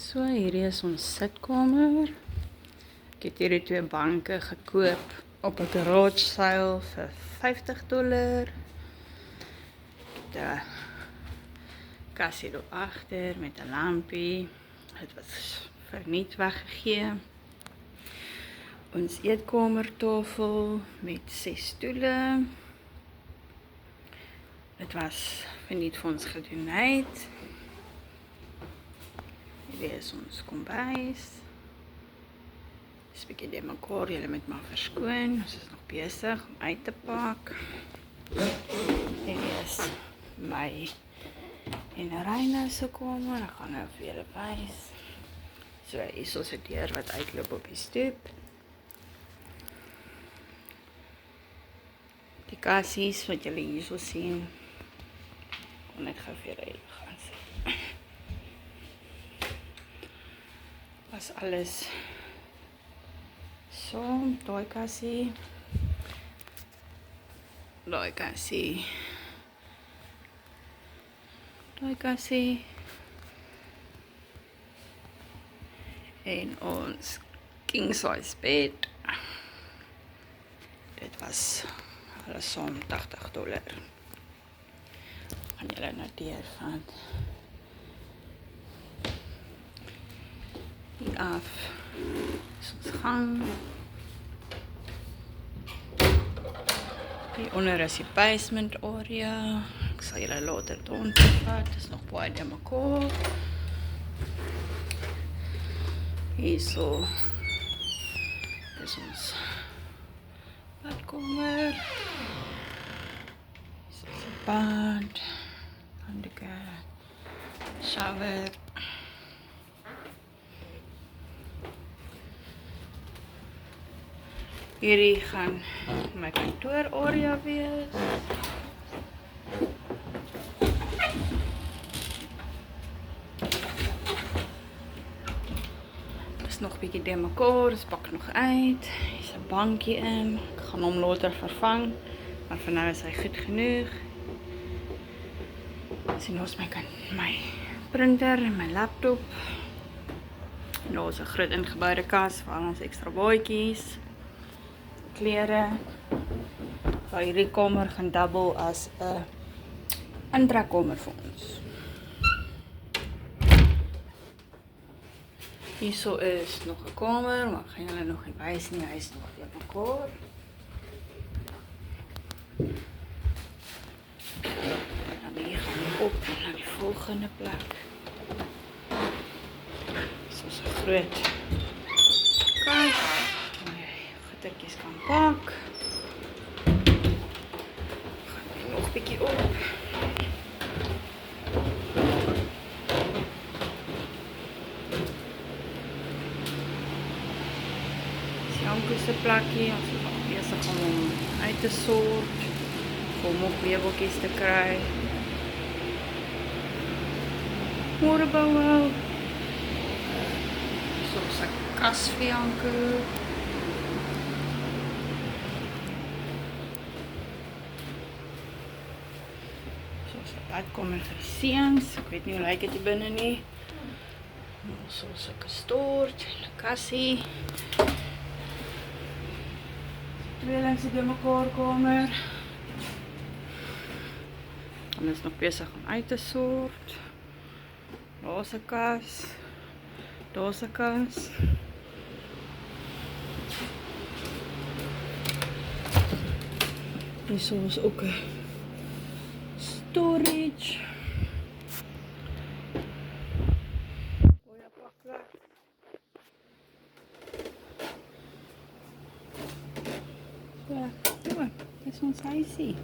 So, hierdie is ons sitkamer. Ek het hierdie 2 banke gekoop op 'n garage sale vir $50. Ek het 'n kassie daar agter met 'n lampie. Dit was verniet weggegee. Ons eetkamertafel met 6 stoele. Dit was verniet vir ons gedoenheid. Hierdie is ons kombuis. Dis 'n bietjie de mekaar, julle moet maar verskoon. Ons is nog besig om uit te pak. Hierdie is my en Reina se kamer. Ek gaan nou vir julle wys. So, hier is ons 'n deur wat uitloop op die stoep. Die kassies wat julle hier so sien, kom net gou vir julle gaan sien. Was alles so, daai kassie, daai kassie, daai kassie en ons king size bed. Dit was alles saam $80. Gaan julle nou deur van hier af. Is ons gang. Hier onder is die basement area. Ek sal julle later daartoe vat. Dit is nog baie de mekaar. Hierso is ons badkamer. Hier is ons bad. Handdoeke. Shower. Hierdie gaan my kantoor area wees. Is nog 'n bietjie de mekaar, dis pak nog uit. Hier's 'n bankie in. Ek gaan hom later vervang, maar vir nou is hy goed genoeg. Sien ons my printer en my laptop. En daar is 'n groot ingeboude kas vir al ons ekstra baadjies. Klere. Waar hierdie kamer gaan dubbel as 'n intrekkamer vir ons. Hierso is nog 'n kamer, maar ek gaan julle nog nie wys nie, hy is nog de mekaar. En hier gaan we op na die volgende plek. Dit is 'n groot kas. Gittertjies kan pak. Gaan nog 'n bietjie op. Janko se plekkie, ons is al besig om hom uit te sort, om ook meubeltjies te kry. Môre bou wel. Soos 'n kas vir Janko. Soos 'n badkamer vir die seuns. Ek weet nie hoe lyk dit hier binne nie. Soos 'n stort, 'n kassie. Tweelings in mekaar kamer. En is nog besig om uit te sort. Daar's 'n kas. Daar's 'n kas. Hier is ook 'n storage. Baie pakplek. Ja, dis ons huisie.